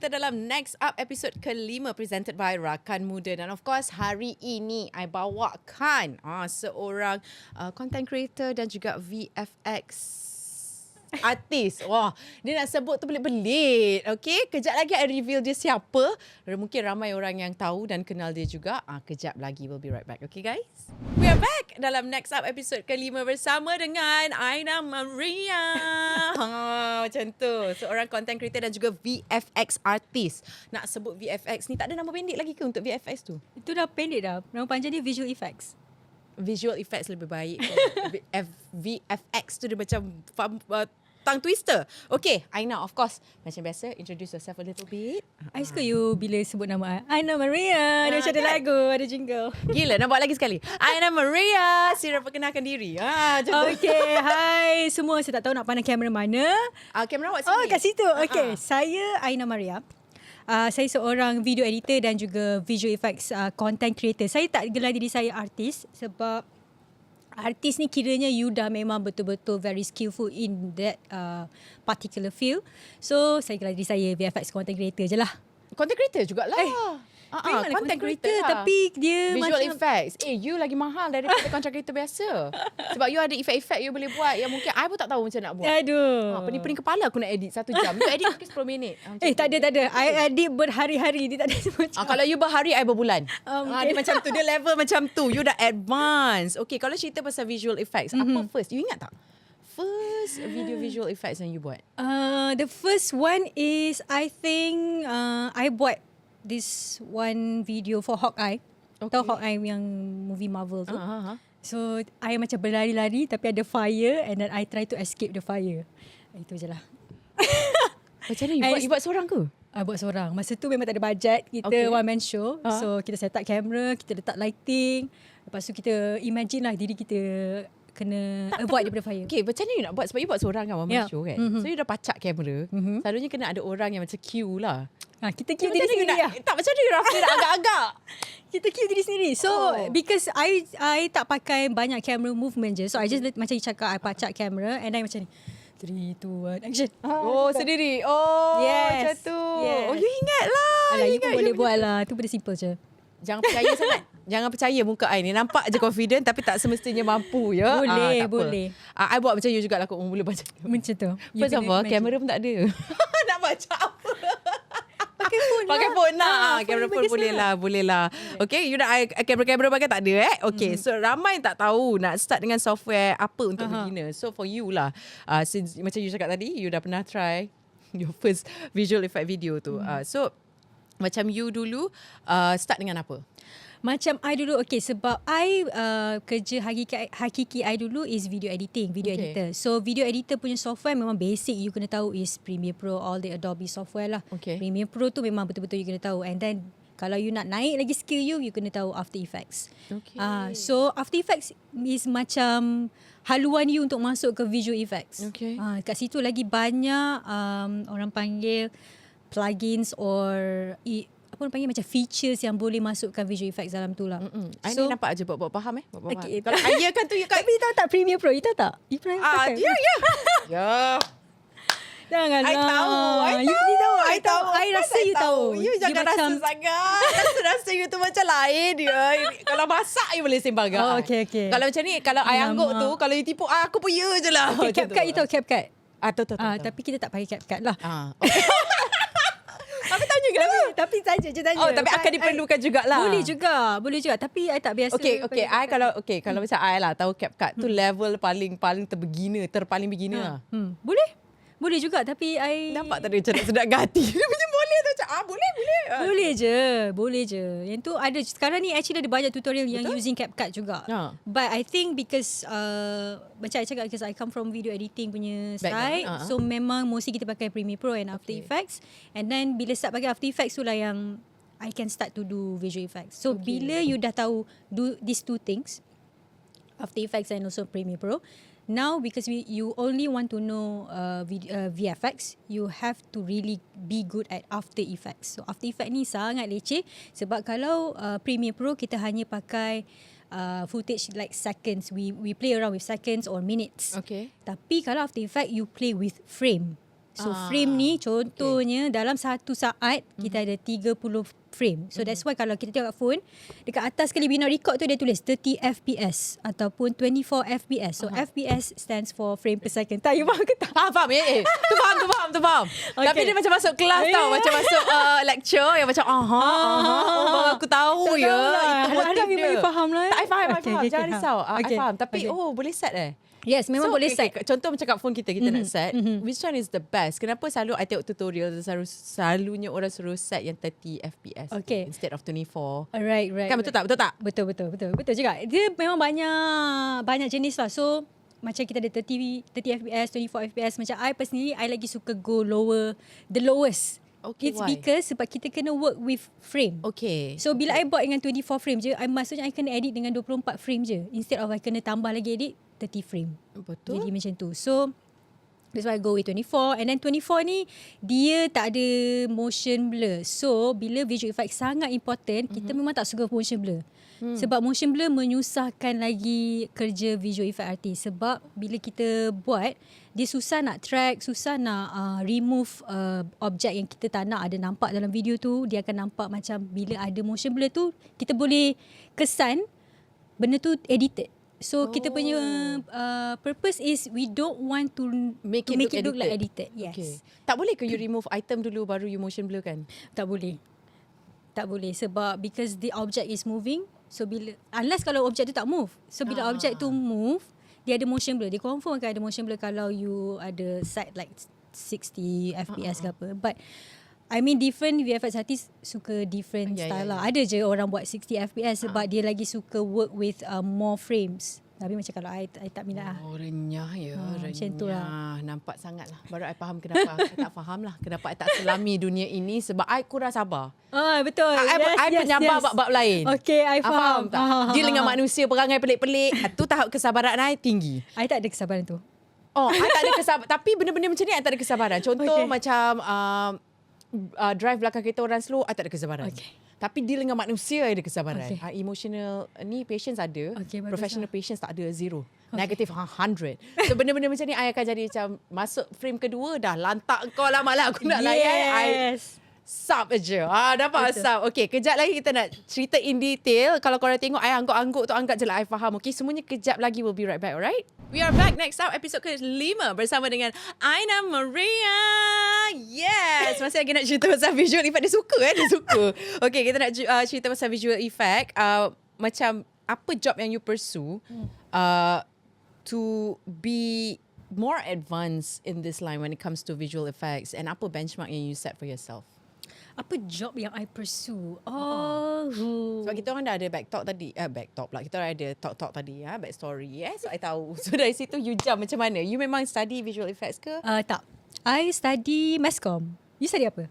kita dalam Next Up episod ke-5 presented by Rakan Muda. Dan of course hari ini I bawakan seorang content creator dan juga VFX artis. Wah, dia nak sebut tu belit-belit. Okay, kejap lagi I reveal dia siapa. Mungkin ramai orang yang tahu dan kenal dia juga. Kejap lagi, we'll be right back. Okay guys? We are back dalam Next Up episod ke-5 bersama dengan Aina Mariah. Macam tu. Seorang content creator dan juga VFX artist. Nak sebut VFX ni, tak ada nama pendek lagi ke untuk VFX tu? Itu dah pendek dah. Nama panjang dia Visual Effects. Visual effects lebih baik. VFX tu dia macam tongue twister. Okay, Aina, of course, macam biasa, introduce yourself a little bit. I suka you bila sebut nama Aina Mariah. Dia macam ada lagu, ada jingle. Gila, nak buat lagi sekali. Aina Mariah, sila perkenalkan diri. Okay, hai semua. Saya tak tahu nak pandang kamera mana. Kamera awak sini. Oh, kat situ. Okay, saya Aina Mariah. Saya seorang video editor dan juga visual effects content creator. Saya tak gelar diri saya artis sebab artis ni kiranya you dah memang betul-betul very skillful in that particular field. So saya gelar diri saya VFX content creator je lah. Content creator jugalah. Content creator lah. Tapi dia visual macam effects. You lagi mahal daripada content creator biasa. Sebab you ada efek-efek you boleh buat yang mungkin I pun tak tahu macam nak buat. Aduh. Pening-pening kepala aku nak edit 1 jam. You edit mungkin 10 minit. Tak ada. I edit berhari-hari. Dia tak ada macam. Kalau you berhari, I berbulan. Dia macam tu. Dia level macam tu. You dah advance. Okay, kalau cerita pasal visual effects, apa first? You ingat tak? First video visual effects yang you buat? The first one is I think I buat this one video for Hawkeye. Okay. Tahu Hawkeye yang movie Marvel tu? So I macam berlari-lari tapi ada fire and then I try to escape the fire. Itu je lah. Macam mana you buat seorang ke? I buat seorang. Masa tu memang tak ada bajet. Kita one man show. So kita set up kamera, kita letak lighting. Lepas tu kita imagine lah diri kita kena avoid daripada fire. Okay, macam mana you nak buat? Sebab you buat seorang kan, one man show kan. So you dah pacak kamera. Selalunya kena ada orang yang macam cue lah. Kita cue diri sendiri lah. Tak, macam mana you rasa nak agak-agak? Kita cue diri sendiri. So because I tak pakai banyak camera movement je. So I just macam you cakap, I pacak kamera and I macam ni 3, 2, 1, action. Sendiri. Yes. Macam tu. Yes. You ingat lah. Alah, you pun boleh buat lah. Tu benda simple je. Jangan percaya sangat. Jangan percaya muka I ni. Nampak je confident tapi tak semestinya mampu ya. Boleh. I buat macam you jugalah. Aku boleh baca. Macam tu. First of all, kamera pun tak ada. Nak baca apa? Pakai phone lah. Kamera phone boleh lah. Okay, you nak kamera pakai tak ada Okay, so ramai tak tahu nak start dengan software apa untuk beginner. So for you lah, since macam you cakap tadi, you dah pernah try your first visual effect video tu. So macam you dulu start dengan apa? Macam I dulu, sebab I kerja hakiki I dulu is video editing, editor. So video editor punya software memang basic you kena tahu is Premiere Pro, all the Adobe software lah. Premiere Pro tu memang betul-betul you kena tahu. And then kalau you nak naik lagi skill you kena tahu After Effects. So After Effects is macam haluan you untuk masuk ke visual effects. Kat situ lagi banyak orang panggil plugins or apa orang panggil macam features yang boleh masukkan visual effects dalam tu lah. So, I nampak je buat faham buat faham. Kalau idea kan tu you tapi tahu tak Premiere Pro you tahu tak? You pernah pakai? Ya. Janganlah. I tahu. I tahu. I rasa you tahu. You jangan rasa sangat. Rasa you tu macam lain dia. Kalau masak you boleh sembang. Okay. Kalau macam ni, kalau I angguk tu, kalau you tipu, aku pun ya je lah. CapCut you tahu CapCut? Tahu. Tapi kita tak pakai CapCut lah. Tapi tanya juga. Tapi saja je tanya. Tapi akan diperlukan jugalah. Boleh juga. Tapi I tak biasa. Kalau macam I lah tahu CapCut tu level paling terpaling beginner lah. Boleh juga tapi I nampak tak ada macam nak sedap hati. Dia macam boleh tu macam boleh. Boleh je. Yang tu ada sekarang ni actually ada banyak tutorial yang using CapCut juga. But I think because macam I cakap because I come from video editing punya side, so memang mostly kita pakai Premiere Pro and After Effects. And then bila start pakai After Effects tu lah yang I can start to do visual effects. So bila you dah tahu do these two things, After Effects and also Premiere Pro, now because you only want to know VFX, you have to really be good at After Effects. So After Effects ni sangat leceh sebab kalau Premiere Pro kita hanya pakai footage like seconds, we play around with seconds or minutes. Okay. Tapi kalau After Effects you play with frame. So frame ni contohnya dalam satu saat kita ada 30 frame. So that's why kalau kita tengok phone, dekat atas sekali bila nak record tu dia tulis 30 FPS ataupun 24 FPS. So FPS stands for frame per second. Tak, you faham ke tak? Faham. Tu faham. Okay. Tapi dia macam masuk kelas tau. Macam masuk lecture yang macam aku tahu ya. Itu motif dia. Faham lah. Tak, I faham. Jangan risau. I faham. Tapi boleh set Yes, memang boleh set. Contoh macam kat phone kita nak set. Which one is the best? Kenapa selalu I tengok tutorial selalunya orang suruh set yang 30 FPS instead of 24? Right. Kan betul tak? Betul juga. Dia memang banyak jenis lah. So macam kita ada 30 FPS, 24 FPS. Macam I personally, I lagi suka go lower, the lowest. It's why? Because sebab kita kena work with frame. So bila I buat dengan 24 frame je, maksudnya I kena edit dengan 24 frame je. Instead of I kena tambah lagi edit 30 frame. Betul. Jadi macam tu. So that's why I go with 24. And then 24 ni dia tak ada motion blur. So bila visual effect sangat important, kita memang tak suka motion blur. Sebab motion blur menyusahkan lagi kerja visual effect artist. Sebab bila kita buat, dia susah nak track, susah nak remove objek yang kita tak nak ada nampak dalam video tu. Dia akan nampak macam bila ada motion blur tu, kita boleh kesan benda tu edited. So kita punya purpose is we don't want to make it look like edited. Yes. Tak boleh ke you remove item dulu baru you motion blur kan? Tak boleh sebab because the object is moving. So bila unless kalau objek tu tak move. So bila objek tu move, dia ada motion blur. Dia confirm akan ada motion blur kalau you ada set like 60 FPS ke apa. But I mean different VFX artist suka different style lah. Ada je orang buat 60 FPS sebab dia lagi suka work with more frames. Tapi macam kalau I tak minat lah. Renyah ya. Macam tu lah. Nampak sangat lah. Baru I faham kenapa. I tak faham lah. Kenapa I tak selami dunia ini. Sebab I kurang sabar. Betul. I penyabar bab-bab lain. Okay, I faham. Deal dengan manusia, perangai pelik-pelik. Tu tahap kesabaran I tinggi. I tak ada kesabaran tu. I tak ada kesabaran. Tapi benda-benda macam ni I tak ada kesabaran. Contoh macam drive belakang kereta orang slow, I tak ada kesabaran. Tapi deal dengan manusia I ada kesabaran. Emotional ni patience ada. Professional patience tak ada, zero. Negative 100. So benda-benda macam ni I akan jadi macam masuk frame kedua dah lantak kau lah malah aku nak layan. I sub je. Dapat sub. Okay, kejap lagi kita nak cerita in detail. Kalau korang tengok I angguk-angguk tu, anggap je lah I faham. Okay, semuanya kejap lagi. We'll be right back, alright? We are back next up, episod ke-5 bersama dengan Aina Mariah. Yes! Masih lagi nak cerita pasal visual effect. Dia suka. Okay, kita nak cerita pasal visual effect. Macam apa job yang you pursue to be more advanced in this line when it comes to visual effects, and apa benchmark yang you set for yourself? Apa job yang I pursue? Sebab kita orang dah ada backtalk tadi. Backtalk pula. Kita orang ada talk tadi. Backstory. So I tahu. So dari situ you jump macam mana? You memang study visual effects ke? Tak. I study MASSCOM. You study apa?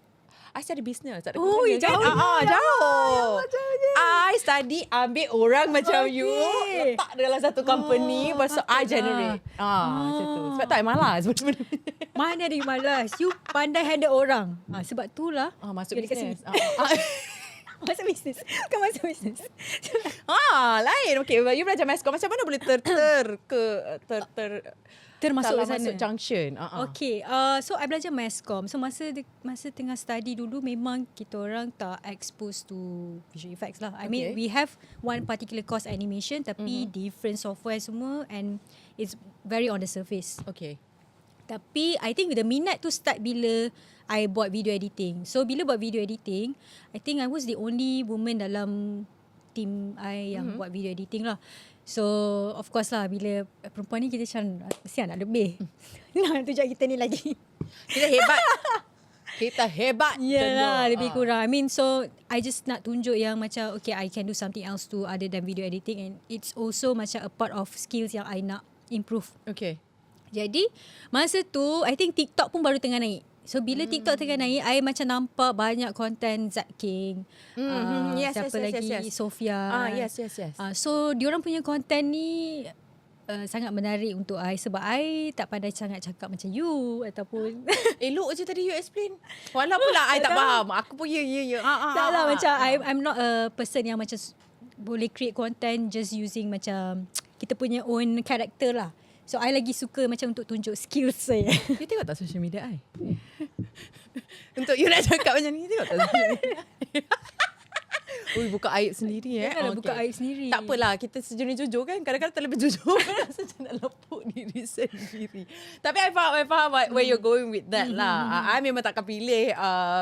I study business. Tak ada jauh. Jauh. I study ambil orang macam you, letak dalam satu company, lepas tu I generate. Macam tu. Sebab tu I malas. Mana ada you malas? You pandai handle orang. Sebab tu lah. Masuk bisnes. Masuk bisnes. Bukan masuk bisnes. Lain. Okay, you belajar MASSCOM. Macam mana boleh termasuk ke sana? Masuk junction. Okay, so I belajar MASSCOM. So masa tengah study dulu memang kita orang tak exposed to visual effects lah. I mean, we have one particular course animation tapi different software semua and it's very on the surface. Okay. Tapi I think the minat tu start bila I buat video editing. So bila buat video editing, I think I was the only woman dalam team I yang buat video editing lah. So of course lah, bila perempuan ni kita macam mesti nak lebih. Nak tunjuk kita ni lagi. Kita hebat. Yalah, lebih kurang. I mean, so I just nak tunjuk yang macam okay, I can do something else too other than video editing, and it's also macam a part of skills yang I nak improve. Okay. Jadi masa tu I think TikTok pun baru tengah naik. So bila TikTok tengah naik, I macam nampak banyak content Zat King, siapa lagi, Sofia. Yes. So diorang punya content ni sangat menarik untuk I sebab I tak pandai sangat cakap macam you ataupun elok je tadi you explain. Walaupun lah I tak faham. Aku pun ya. Tak lah, macam I'm not a person yang macam boleh create content just using macam kita punya own character lah. So I lagi suka macam untuk tunjuk skills saya. You tengok tak social media I? Untuk you nak cakap macam ni, tengok tak social media Ui, buka aib sendiri Janganlah buka aib sendiri. Tak apalah, kita sejujur kan. Kadang-kadang terlalu jujur rasa macam nak lepuk diri sendiri. Tapi I faham where you're going with that lah. I memang takkan pilih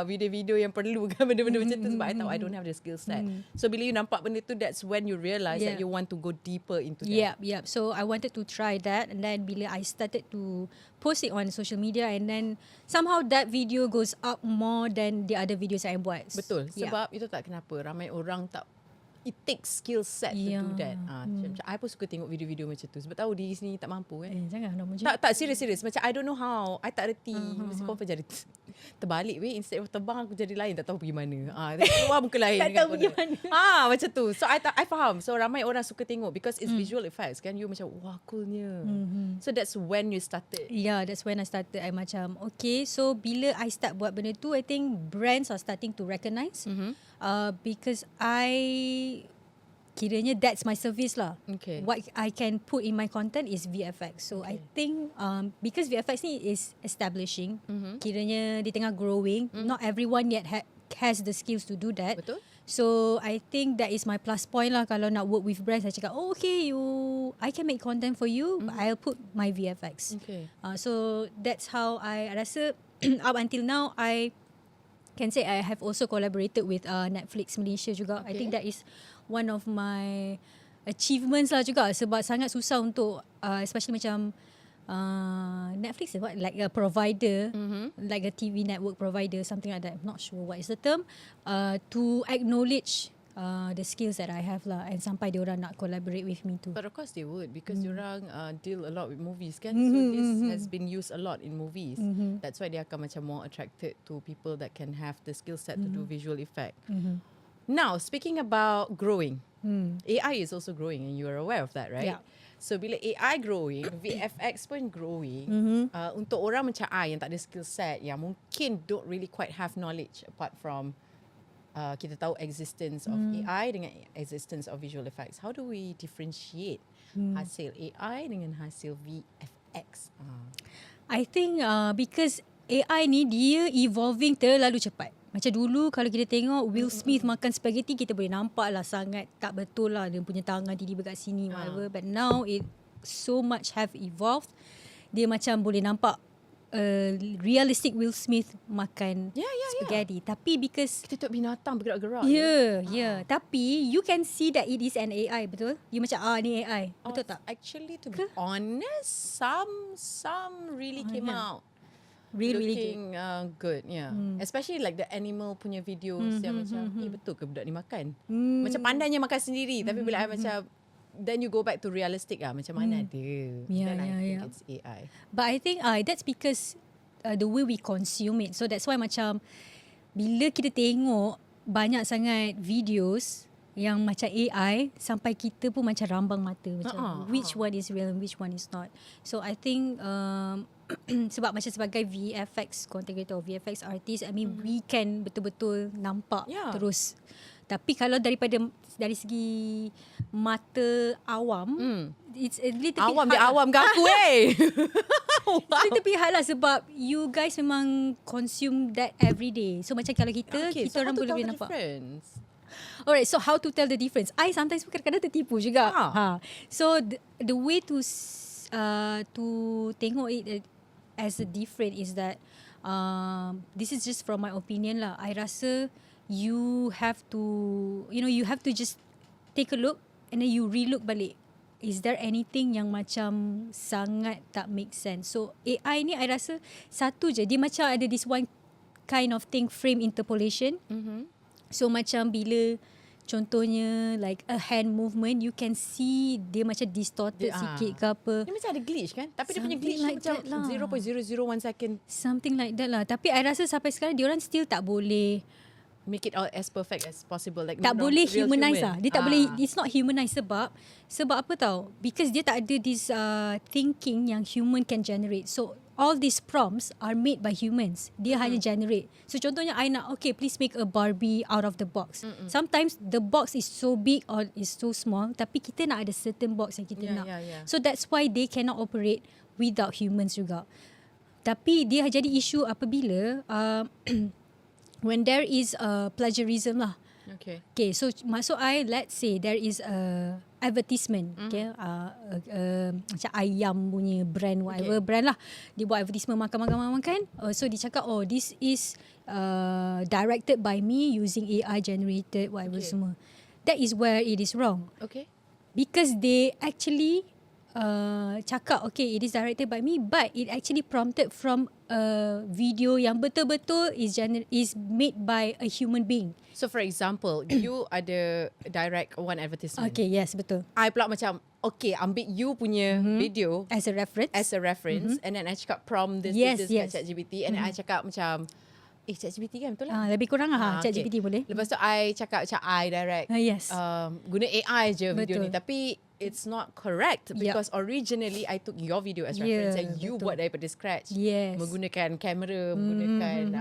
video-video yang perlu kan benda-benda macam tu sebab I tahu I don't have the skill set. So bila you nampak benda tu, that's when you realise that you want to go deeper into that. Yeah. So I wanted to try that, and then bila I started to post it on social media, and then somehow that video goes up more than the other videos I buat. Betul. Sebab itu tak kenapa ramai orang tak, it takes skill set to do that. Macam I pun suka tengok video-video macam tu sebab tahu diri sendiri tak mampu kan. Jangan nak macam tak serius. Macam I don't know how. I tak reti. Mesti confirm jadi terbalik weh. Instead of terbang aku jadi lain, tak tahu pergi mana. Keluar muka lain. Tak tahu pergi mana. Macam tu. So I faham. So ramai orang suka tengok because it's visual effects kan. You macam wah coolnya. So that's when you started. Yeah, that's when I started. I macam okay. So bila I start buat benda tu, I think brands are starting to recognise. Because kiranya that's my service lah. Okay. What I can put in my content is VFX. So I think because VFX ni is establishing, kiranya di tengah growing, not everyone yet has the skills to do that. Betul. So I think that is my plus point lah. Kalau nak work with brands, I cakap, okay, I can make content for you, but I'll put my VFX. Okay. So that's how I rasa up until now I can say I have also collaborated with Netflix Malaysia juga. I think that is one of my achievements lah juga, sebab sangat susah untuk especially macam Netflix is what, like a provider, like a TV network provider, something like that. I'm not sure what is the term, to acknowledge the skills that I have lah, and sampai diorang nak collaborate with me too. But of course they would, because diorang deal a lot with movies kan. So this has been used a lot in movies. That's why they akan macam more attracted to people that can have the skill set to do visual effect. Now, speaking about growing, AI is also growing and you are aware of that, right? Yeah. So bila AI growing, VFX pun growing. Untuk orang macam I yang tak ada skill set, yang mungkin don't really quite have knowledge apart from kita tahu existence of AI dengan existence of visual effects. How do we differentiate hasil AI dengan hasil VFX? I think because AI ni dia evolving terlalu cepat. Macam dulu kalau kita tengok Will Smith makan spaghetti, kita boleh nampak lah sangat tak betul lah dia punya tangan tiba-tiba kat sini whatever. But now it so much have evolved. Dia macam boleh nampak realistic Will Smith makan spaghetti. Tapi because kita tengok binatang bergerak-gerak. Yeah. Tapi you can see that it is an AI, betul? You macam ni AI. Betul tak? Actually to be honest, some really came out really looking good, especially like the animal punya videos yang macam betul ke budak ni makan, macam pandainya makan sendiri. Tapi bila I macam then you go back to realistic macam mana ada, then I think it's AI. But I think that's because the way we consume it. So that's why macam bila kita tengok banyak sangat videos yang macam AI, sampai kita pun macam rambang mata macam which one is real and which one is not. So I think sebab macam sebagai VFX content creator or VFX artist, I mean we can betul-betul nampak terus. Tapi kalau dari segi mata awam, it's a little awam bit hard. Awam ke aku It's a little bit hard lah sebab you guys memang consume that every day. So macam kalau kita orang boleh nampak. Alright, so how to tell the difference? I sometimes kadang-kadang tertipu juga. So the way to tengok it as a different is that this is just from my opinion lah. I rasa you have to just take a look and then you relook balik. Is there anything yang macam sangat tak make sense? So AI ni I rasa satu je, dia macam ada this one kind of thing, frame interpolation. So macam bila contohnya like a hand movement, you can see dia macam distorted sikit ke apa. Dia macam ada glitch kan? Tapi dia punya glitch like macam 0.001 second. Something like that lah. Tapi I rasa sampai sekarang diorang still tak boleh make it all as perfect as possible. Like tak boleh humanize lah. Dia tak boleh, it's not humanize sebab apa tau? Because dia tak ada this thinking yang human can generate. So all these prompts are made by humans. Dia hanya generate. So contohnya I nak, okay, please make a Barbie out of the box. Sometimes the box is so big or is so small, tapi kita nak ada certain box yang kita nak. So that's why they cannot operate without humans juga. Tapi dia jadi isu apabila when there is plagiarism lah. Okay, so maksud I, let's say there is a advertisement, okay, macam ayam punya brand, whatever brand lah, dia buat advertisement makan. So dia cakap, oh, this is directed by me using AI generated whatever semua. That is where it is wrong. Because they actually cakap, okay, it is directed by me, but it actually prompted from a video yang betul-betul is made by a human being. So for example, you ada direct one advertisement. Okay, yes, betul. I pula macam, okay, ambil you punya video as a reference, and then I cakap prompt this kat ChatGPT, and then I cakap macam, ChatGPT kan, betul lah? Lebih kurang lah, ChatGPT boleh. Lepas tu I cakap macam I direct, guna AI je video ni, tapi it's not correct because originally I took your video as reference and you buat daripada scratch, menggunakan kamera, menggunakan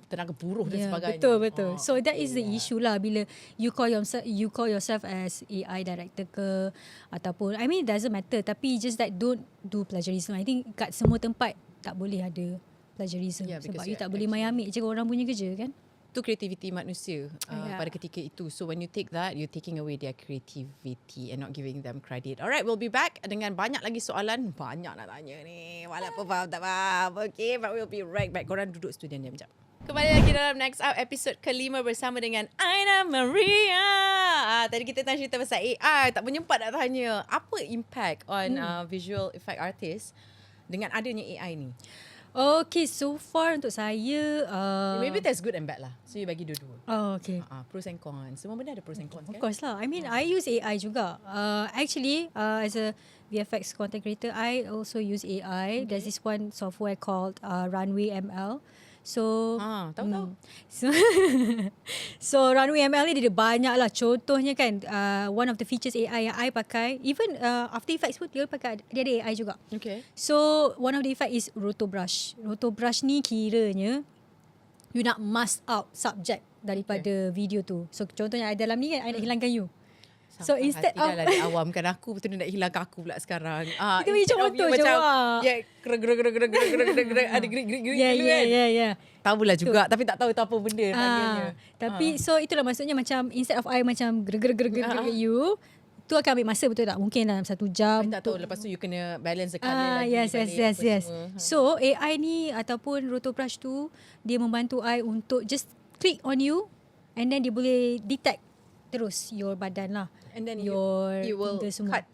tenaga buruh dan sebagainya. Betul. So that is the issue lah, bila you call yourself as AI director ke, ataupun, I mean it doesn't matter, tapi just that don't do plagiarism. I think kat semua tempat tak boleh ada plagiarism, sebab you tak boleh main ambil je orang punya kerja kan. Itu kreativiti manusia pada ketika itu. So when you take that, you're taking away their creativity and not giving them credit. Alright, we'll be back dengan banyak lagi soalan. Banyak nak tanya ni, walaupun faham tak faham. Okay, but we'll be right back. Korang duduk studio ni sekejap. Kembali lagi dalam Next Up episod ke-5 bersama dengan Aina Mariah. Tadi kita tanya cerita pasal AI, tak menyempat nak tanya apa impact on visual effect artist dengan adanya AI ni. Okay, so far untuk saya maybe there's good and bad lah. So you bagi dua-dua. Okay. Pros and cons. Semua benda ada pros and cons kan? Of course lah. I mean, I use AI juga. Actually, as a VFX content creator, I also use AI. There's this one software called Runway ML. So tahu. So Runway ML ni dia ada banyak lah. Contohnya kan, one of the features AI yang I pakai, even After Effects pun dia ada AI juga. So one of the effect is roto brush. Roto brush ni kiranya you nak mask out subject daripada video tu. So contohnya dalam ni kan, I nak hilangkan you. So instead of dia awamkan aku, betul dia nak hilangkan aku pula sekarang. Kita bagi contoh je lah. Ada gerik-gerik kan. Tahulah juga, tapi tak tahu itu apa benda panggilnya. Tapi so itulah maksudnya, macam instead of I macam gerak you, tu akan ambil masa, betul tak? Mungkin dalam 1 jam. Tak tahu, lepas tu you kena balance the colour lagi. Yes. So AI ni ataupun roto brush tu, dia membantu I untuk just click on you, and then dia boleh detect terus your badan lah. And then your you will cut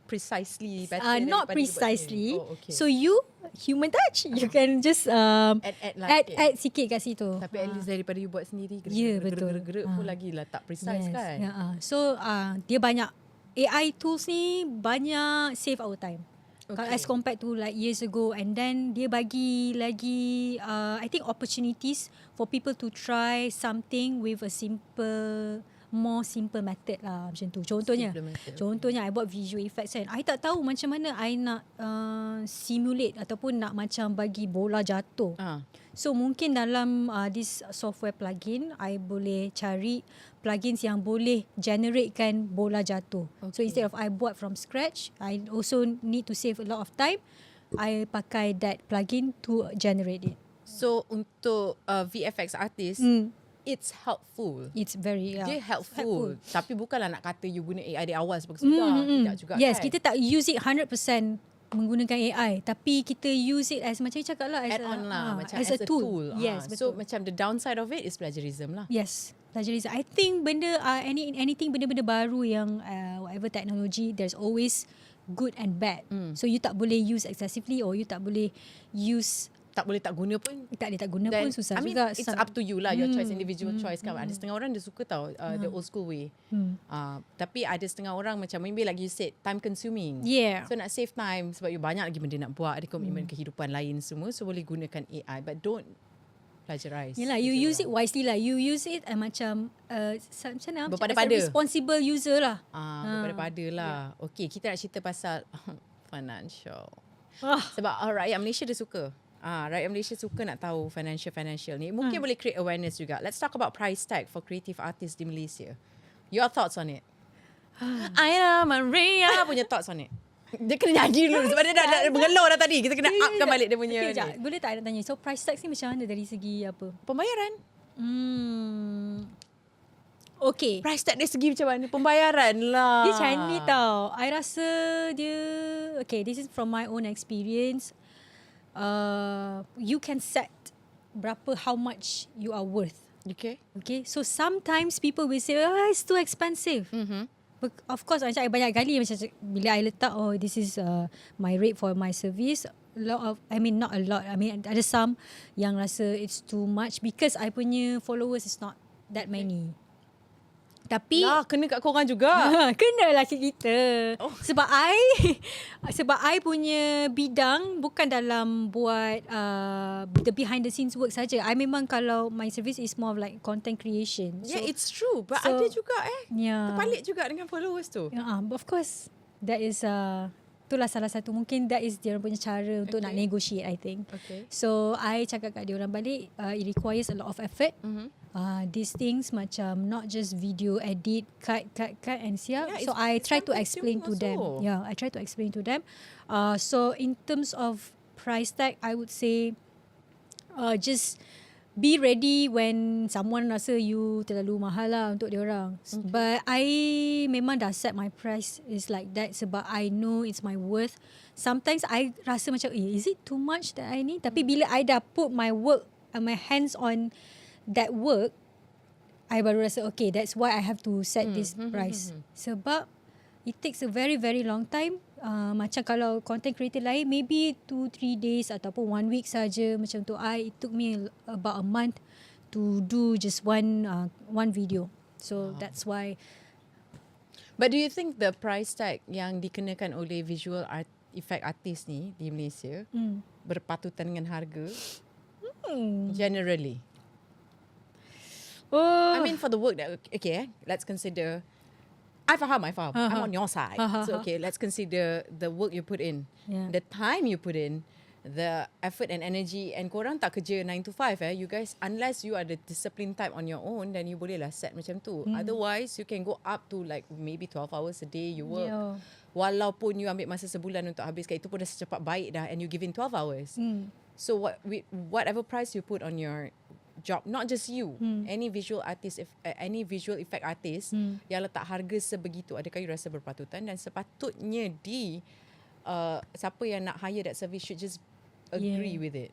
precisely better. Not precisely. So you human touch, you can just add sikit kat situ. Tapi at least daripada you buat sendiri, betul. pun lagi lah tak precise kan. So dia banyak AI tools ni, banyak save our time. As compared to like years ago, and then dia bagi lagi I think opportunities for people to try something with a more simple method lah, macam tu. Contohnya I buat visual effects kan, I tak tahu macam mana I nak simulate ataupun nak macam bagi bola jatuh. So mungkin dalam this software plugin, I boleh cari plugins yang boleh generatekan bola jatuh. So instead of I buat from scratch, I also need to save a lot of time. I pakai that plugin to generate it. So untuk VFX artist, it's helpful. It's very dia helpful. Tapi bukanlah nak kata you guna AI di awal sebagai sudah. Tidak juga yes, kan. Kita tak use it 100% menggunakan AI, tapi kita use it as, macam you cakap lah, macam as a tool. Yes, so betul. macam the downside of it is plagiarism lah. Yes, plagiarism. I think benda anything benda-benda baru yang whatever technology, there's always good and bad. So you tak boleh use excessively, or you tak boleh use tak guna pun. Tak guna pun susah juga. It's up to you lah, your choice, individual choice kan. Ada setengah orang dia suka tau the old school way. Tapi ada setengah orang macam maybe like you said, time consuming. So nak save time sebab you banyak lagi benda nak buat, ada komitmen kehidupan lain semua, so boleh gunakan AI, but don't plagiarize. Yelah, you use it wisely lah. You use it macam macam mana? Berpada-pada. As a responsible user lah. Berpada-pada lah. Okay, kita nak cerita pasal financial. Sebab rakyat Malaysia dia suka. Rakyat Malaysia suka nak tahu financial ni. Mungkin boleh create awareness juga. Let's talk about price tag for creative artists di Malaysia. Your thoughts on it? Aina Mariah punya thoughts on it. Dia kena nyanyi dulu sebab dia dah mengeluh dah tadi. Kita kena upkan balik dia punya. Okay, boleh tak nak tanya? So price tag ni macam mana dari segi apa? Pembayaran. Okay. Price tag dari segi macam mana? Pembayaran lah. Dia macam ni tau. I rasa dia, okay, this is from my own experience. You can set how much you are worth. Okay. So sometimes people will say, it's too expensive. But of course, macam I banyak kali macam bila I letak, this is my rate for my service. Not a lot. Ada some yang rasa it's too much because I punya followers is not that many. Tapi kena kat korang juga. Kenalah kita. Sebab I punya bidang bukan dalam buat the behind the scenes work saja. I memang kalau my service is more of like content creation. Yeah, it's true. But ada juga terpalit juga dengan followers tu. Of course, that is itulah salah satu, mungkin that is dia punya cara untuk nak negotiate, I think. So I cakap kat dia orang balik, it requires a lot of effort. These things macam not just video edit, cut and siap. So I try to explain to them. I try to explain to them. So in terms of price tag, I would say just be ready when someone rasa you terlalu mahal lah untuk dia orang. But I memang dah set my price is like that sebab I know it's my worth. Sometimes I rasa macam is it too much that I need? Tapi bila I dah put my work, my hands on that work, I baru rasa okay, that's why I have to set this price. Sebab it takes a very very long time. Macam kalau content creator lain maybe 2-3 days ataupun 1 week saja. Macam tu it took me about a month to do just one video. So that's why. But do you think the price tag yang dikenakan oleh visual effect artist ni di Malaysia berpatutan dengan harga generally? I mean for the work that let's consider. I faham. I'm on your side. So let's consider the work you put in, the time you put in, the effort and energy. And korang tak kerja 9 to 5 you guys, unless you are the discipline type on your own, then you boleh lah set macam tu. Otherwise you can go up to like maybe 12 hours a day you work. Walaupun you ambil masa sebulan untuk habiskan, itu pun dah secepat baik dah, and you give in 12 hours. So whatever price you put on your job, not just you, any visual artist, any visual effect artist yang letak harga sebegitu, adakah you rasa berpatutan? Dan sepatutnya siapa yang nak hire that service should just agree with it.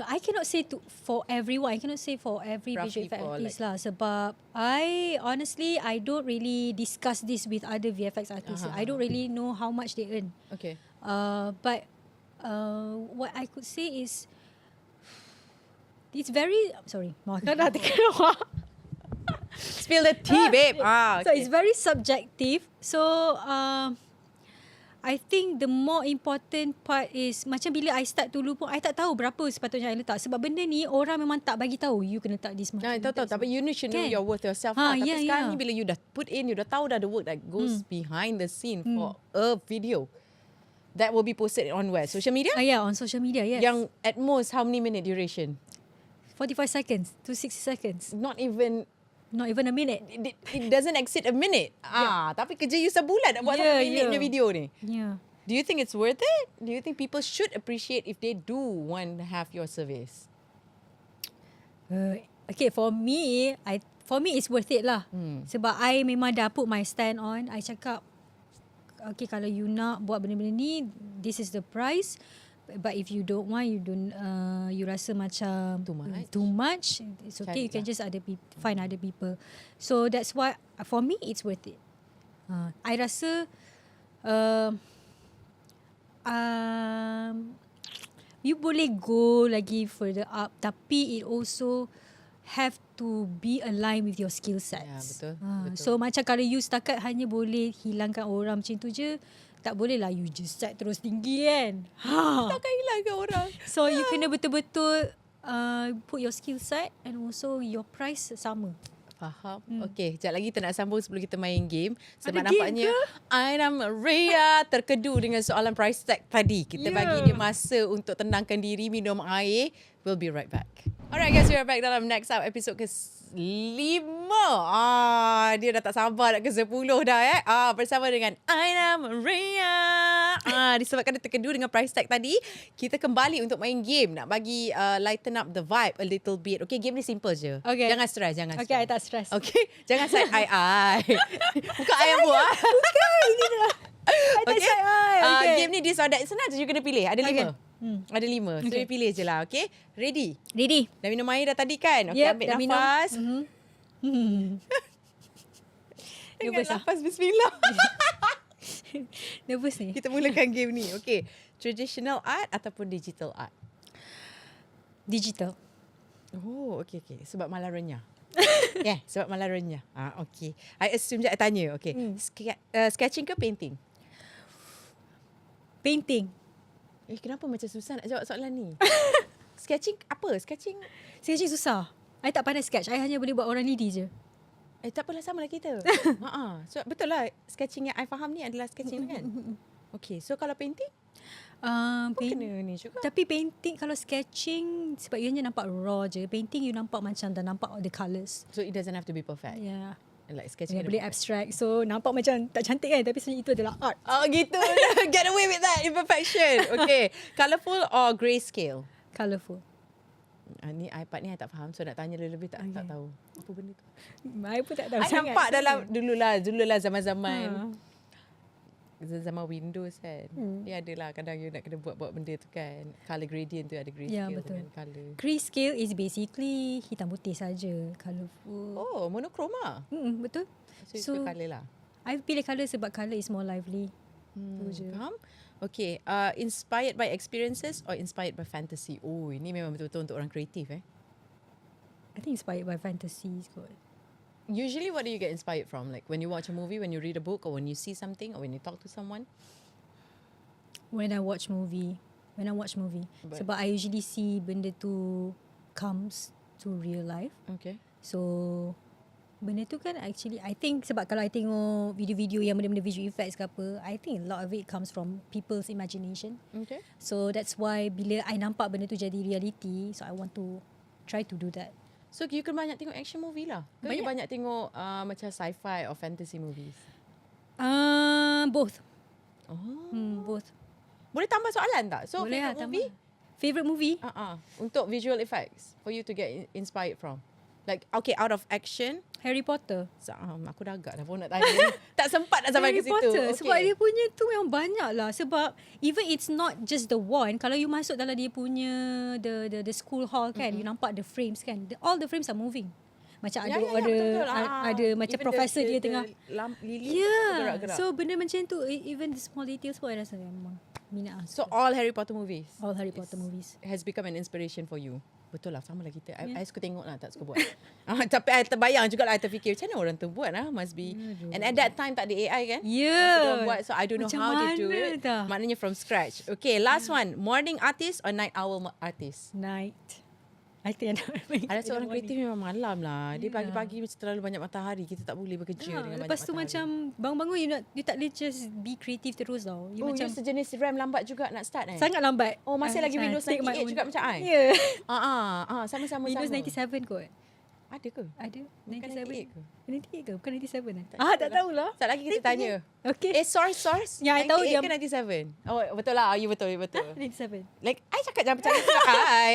I cannot say for everyone. I cannot say for every visual effect artist lah. Sebab I don't really discuss this with other VFX artists. I don't really know how much they earn. But what I could say is, it's very, sorry, makan dah terkeluar. Spill the tea, babe. So it's very subjective. So I think the more important part is, macam bila I start dulu pun, I tak tahu berapa sepatutnya I letak. Sebab benda ni orang memang tak bagi tahu, you kena letak this much. Tahu. Tapi you should know your worth yourself. Tapi sekarang ni bila you dah put in, you dah tahu dah the work that goes behind the scene for a video that will be posted on where? Social media? On social media, yes. Yang at most how many minute duration? 45 seconds to 60 seconds. Not even a minute. It doesn't exceed a minute. Tapi kerja you sebulan nak buat 1 minit punya video ni. Do you think it's worth it? Do you think people should appreciate if they do want to have your service? For me it's worth it lah. Sebab I memang dah put my stand on. I cakap, kalau you nak buat benda-benda ni, this is the price. But if you don't want, you rasa macam too much, it's okay. You can just find other people. So that's why for me it's worth it. I rasa you boleh go lagi further up, tapi it also have to be aligned with your skill sets. Betul. So macam kalau you setakat hanya boleh hilangkan orang macam tu je, tak boleh lah you just set terus tinggi kan. Takkan hilangkan orang. So you kena betul-betul put your skill set and also your price sama. Faham. Okay, sekejap lagi kita nak sambung sebelum kita main game. Sebab Ada nampaknya Aina Mariah terkedu dengan soalan price tag tadi. Kita bagi dia masa untuk tenangkan diri, minum air. We'll be right back. Alright guys, we are back dalam next up episode ke-5. Dia dah tak sabar nak ke-10 dah bersama dengan Aina Mariah. Disebabkan dia terkedu dengan price tag tadi, kita kembali untuk main game. Nak bagi lighten up the vibe a little bit. Okay, game ni simple je. Okay. Jangan stress, jangan stress. Okay, I tak stress. Okay, jangan side eye. Buka eye yang buah. Bukan, ini dah. Okay. Okay. Game ni this or that. Senang je, you kena pilih. Ada 5. Ada 5. So, Okay. you pilih je lah. Okay, ready? Ready. Dah minum air dah tadi kan? Okay, Yep, ambil dah nafas. Dengan Nervous lah. nafas bismillah. Nervous ni. Kita mulakan game ni. Okay, traditional art ataupun digital art? Digital. Oh, okay. Sebab malah renyah. Sebab malah renyah. Okay. I assume je I tanya. Okay. Sketching ke painting? Painting. Kenapa macam susah nak jawab soalan ni? Sketching apa? Sketching susah. I tak pandai sketch. I hanya boleh buat orang lidi je. tak apalah, sama lah kita. So, betul lah sketching yang I faham ni adalah sketching kan? Okay, so kalau painting? Kena ni juga. Tapi painting, kalau sketching, sebab ianya nampak raw je. Painting you nampak macam dah nampak all the colours. So it doesn't have to be perfect. Yeah. Like sketching Boleh abstract. So nampak macam tak cantik kan, tapi sebenarnya itu adalah art. Oh gitu. Get away with that imperfection. Okay, colourful or grayscale? Colourful. Ni iPad ni I tak faham. So nak tanya lebih tak tahu. Apa benda tu? I pun tak tahu I sangat. nampak dalam dululah zaman-zaman zaman Windows kan. Dia adalah kadang you nak kena buat benda tu kan. Color gradient tu ada grayscale dengan colour. Grayscale is basically hitam putih saja. Colourful. Oh, monochroma. Betul. So you colour lah. I pilih colour sebab colour is more lively. Faham? Okay, inspired by experiences or inspired by fantasy? Oh, ini memang betul-betul untuk orang kreatif I think inspired by fantasy is good. Usually what do you get inspired from? Like when you watch a movie, when you read a book, or when you see something, or when you talk to someone? When I watch movie. Sebab I usually see benda tu comes to real life. Okay. So benda tu kan actually I think sebab kalau I tengok video-video yang benda-benda visual effects ke apa, I think a lot of it comes from people's imagination. Okay. So that's why bila I nampak benda tu jadi reality, so I want to try to do that. So you kan banyak tengok action movie lah? Ke you banyak tengok macam sci-fi or fantasy movies? Both. Both. Boleh tambah soalan tak? So boleh favorite movie? Favorite movie? Untuk visual effects for you to get inspired from. Like okay, out of action. Harry Potter. Aku dah agak dah pun nak tanya. Tak sempat nak sampai ke situ. Okay. Sebab dia punya tu memang banyak lah. Sebab even it's not just the one. Kalau you masuk dalam dia punya the school hall kan, you nampak the frames kan. All the frames are moving. Macam ada macam even profesor dia tengah lili gerak-gerak. So benda macam tu, even the small details pun I rasa memang minat. So all Harry Potter movies? All Harry Potter movies has become an inspiration for you. Betul lah, sama lah kita. I suka tengok lah, tak suka buat. Tapi I terbayang juga lah, I terfikir macam mana orang tu buat lah, must be. And at that time tak ada AI kan? Buat, so I don't know macam how they do it. Maknanya from scratch. Okay, last one. Morning artist or night owl artist? Night. I think ada seorang kreatif memang malam lah. Dia pagi-pagi macam terlalu banyak matahari. Kita tak boleh bekerja dengan lepas banyak tu matahari. macam bangun-bangun you tak boleh just be creative terus tau. You macam sejenis RAM lambat juga nak start Sangat lambat. Oh, masih lagi Windows 98 juga macam I? Ya. Sama-sama. Windows 97 kot. Ada ke? Ada. 97 ke? 98 ke? Bukan 97 eh? Tak tahulah. Tak lagi kita tanya. Okay. Source. Yang I tahu dia 97. Oh, betul lah. You betul. 97. Like, I cakap jangan percaya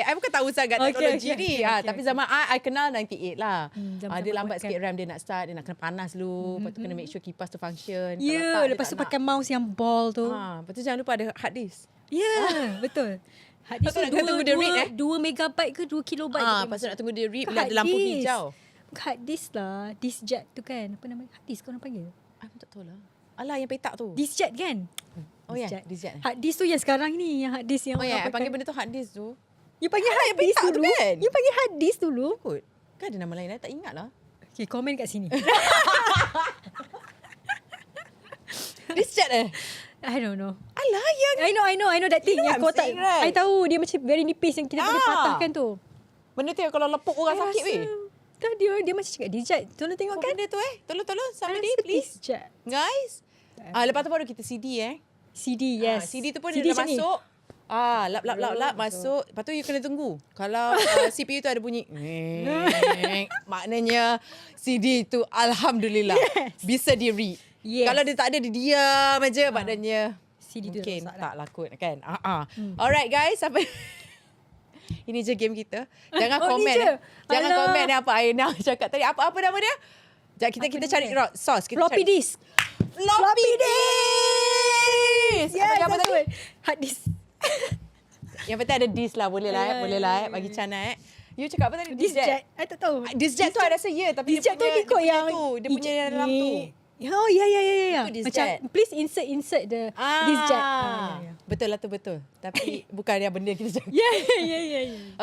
I bukan tahu sangat teknologi ni. Tapi zaman I kenal 98 lah. Dia lambat sikit RAM dia nak start. Dia nak kena panas dulu. Lepas tu kena make sure kipas tu function. Lepas tu pakai mouse yang ball tu. Lepas tu jangan lupa ada hard disk. Betul. Hard disk tu 2 megabyte ke 2 kilobyte. Lepas tu nak tunggu dia read bila ada lampu hijau. Hard disk lah. Disk jet tu kan. Apa nama? Hard disk kau orang panggil? I pun tak tahu lah. Alah yang petak tu. Disk jet kan? Oh ya, disk jet. Hard disk tu yang sekarang ni. Yang hard disk yang I panggil benda tu hard disk tu. You panggil hard disk dulu kan? You panggil hard disk dulu Kan ada nama lain tak ingat lah. Okay, komen kat sini. Disk jet I don't know. Alah yang I know that thing yang kotak. Right? I tahu dia macam very nipis yang kita boleh patahkan tu. Benda tu yang kalau lepuk orang sakit weh. Dia macam cakap Dijat. Tolong tengokkan. Benda tu Tolong somebody please. Dijat. Guys. Lepas tu baru kita CD CD, yes. CD tu pun CD dia dah masuk. Lap masuk. Lepas tu you kena tunggu. Kalau CPU tu ada bunyi maknanya CD tu alhamdulillah bisa di-read. Kalau dia tak ada, dia diam aja maknanya CD tu mungkin rosak tak lakut kan. Alright guys, sampai ini je game kita. Jangan komen. Jangan komen apa Aina cakap tadi. Apa nama dia? Sekejap kita cari source. Floppy disk. Floppy disk. Apa tadi? Hard disk. Yang penting ada disk lah. Boleh lah. Bagi Chana You cakap apa tadi? Diskjet. I tak tahu. Diskjet tu I rasa tapi diskjet tu ikut yang dia punya dalam tu. Oh ya. Itu Macam please insert the diskjet. Betul lah tu betul. Tapi bukan yang benda kita cakap. Ya.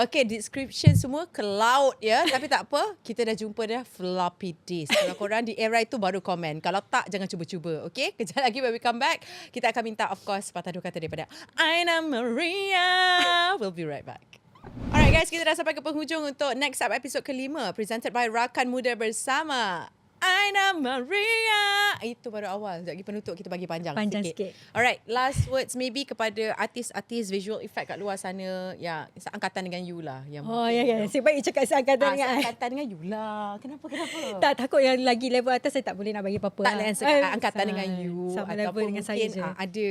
Okay, description semua ke laut ya. Tapi tak apa, kita dah jumpa dah floppy disk. Kalau korang di era itu baru komen. Kalau tak, jangan cuba-cuba. Okay, kejap lagi when we come back, kita akan minta of course patah dua kata daripada Aina Mariah. We'll be right back. Alright guys, kita dah sampai ke penghujung untuk next up episode ke-5 presented by Rakan Muda bersama Aina Mariah. Itu baru awal. Sekejap lagi penutup kita bagi panjang sikit. Alright, last words maybe kepada artis-artis visual effect kat luar sana yang seangkatan dengan you lah. Yang Sebab you cakap seangkatan dengan seangkatan dengan you lah. Kenapa? Tak, takut yang lagi level atas saya tak boleh nak bagi apa-apa. Tak lah angkatan dengan you. Sama level dengan saya je. Ada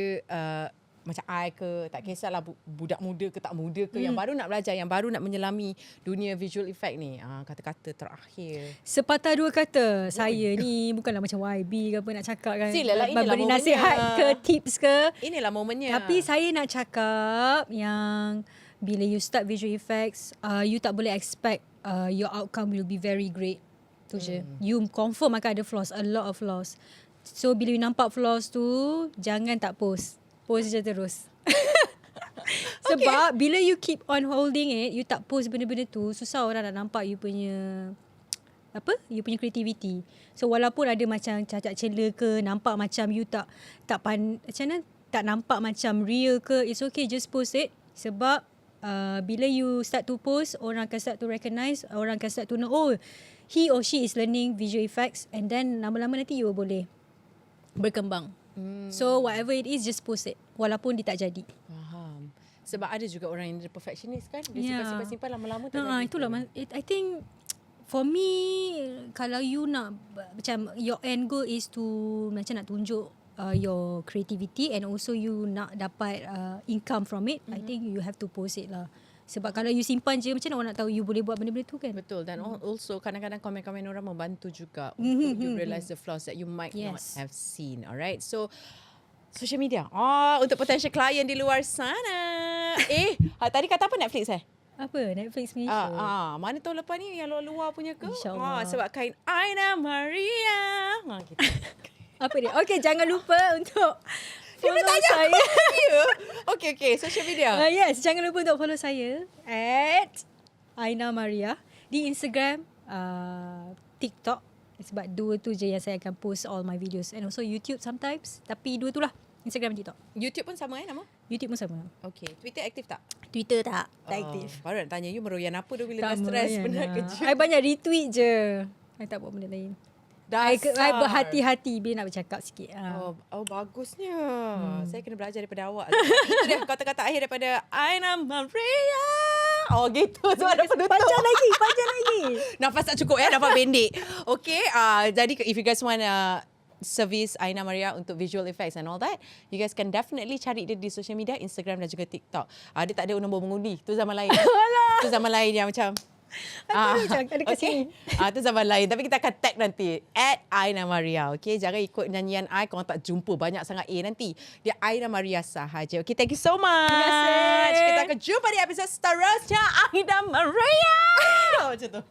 macam I ke, tak kisahlah budak muda ke tak muda ke, yang baru nak belajar, yang baru nak menyelami dunia visual effect ni, kata-kata terakhir. Sepatah dua kata, saya ni bukanlah macam YB ke apa nak cakap kan. Silalah, beri nasihat ke, tips ke. Inilah momennya. Tapi saya nak cakap yang bila you start visual effects, you tak boleh expect your outcome will be very great. Tu je. You confirm akan ada flaws, a lot of flaws. So bila you nampak flaws tu, jangan tak post. Post je terus. Sebab bila you keep on holding it, you tak post benda-benda tu, susah orang nak nampak you punya you punya creativity. So walaupun ada macam cacat cela ke, nampak macam you tak nampak macam real ke, it's okay, just post it. Sebab bila you start to post, orang akan start to recognize, orang akan start to know, oh, he or she is learning visual effects, and then lama-lama nanti you boleh berkembang. So whatever it is, just post it walaupun dia tak jadi. Faham. Sebab ada juga orang yang perfectionist kan, dia simpan lama-lama tak jadi. Itulah I think for me, kalau you nak macam your end goal is to macam nak tunjuk your creativity and also you nak dapat income from it, I think you have to post it lah. Sebab kalau you simpan je, macam mana orang nak tahu you boleh buat benda-benda tu kan? Betul. Dan also kadang-kadang komen-komen orang membantu juga untuk you realise the flaws that you might not have seen. Alright. So social media. Untuk potential client di luar sana. Tadi kata apa Netflix Apa? Netflix Malaysia. Mana tahu lepas ni yang luar-luar punya ke? InsyaAllah. Sebab kain Aina Mariah. Gitu. Apa dia? Okay, jangan lupa untuk follow saya. Okay, social media. Yes, jangan lupa untuk follow saya @Aina Mariah di Instagram, TikTok. Sebab dua tu je yang saya akan post all my videos, and also YouTube sometimes. Tapi dua tu lah, Instagram dan TikTok. YouTube pun sama nama? YouTube pun sama. Okay, Twitter aktif tak? Twitter tak aktif. Baru nak tanya you meroyan apa tu bila dah stres penat kerja. I banyak retweet je. I tak buat benda lain. I berhati-hati bila nak bercakap sikit. Bagusnya. Saya kena belajar daripada awak. Itu dia kata-kata akhir daripada Aina Mariah. Gitu. So ada penutup. Panjang lagi. Nafas tak cukup nafas pendek. Okay. Jadi if you guys want service Aina Mariah untuk visual effects and all that, you guys can definitely cari dia di social media, Instagram dan juga TikTok. Dia tak ada nombor mengundi. Tu zaman lain. Tu zaman lain yang macam ada kat sini. Itu zaman lain. Tapi kita akan tag nanti @Aina Mariah. Okay, jangan ikut nyanyian I, korang tak jumpa banyak sangat nanti. Dia Aina Mariah sahaja. Okay, thank you so much. Terima kasih. Kita akan jumpa di episod seterusnya Aina Mariah. Macam tu.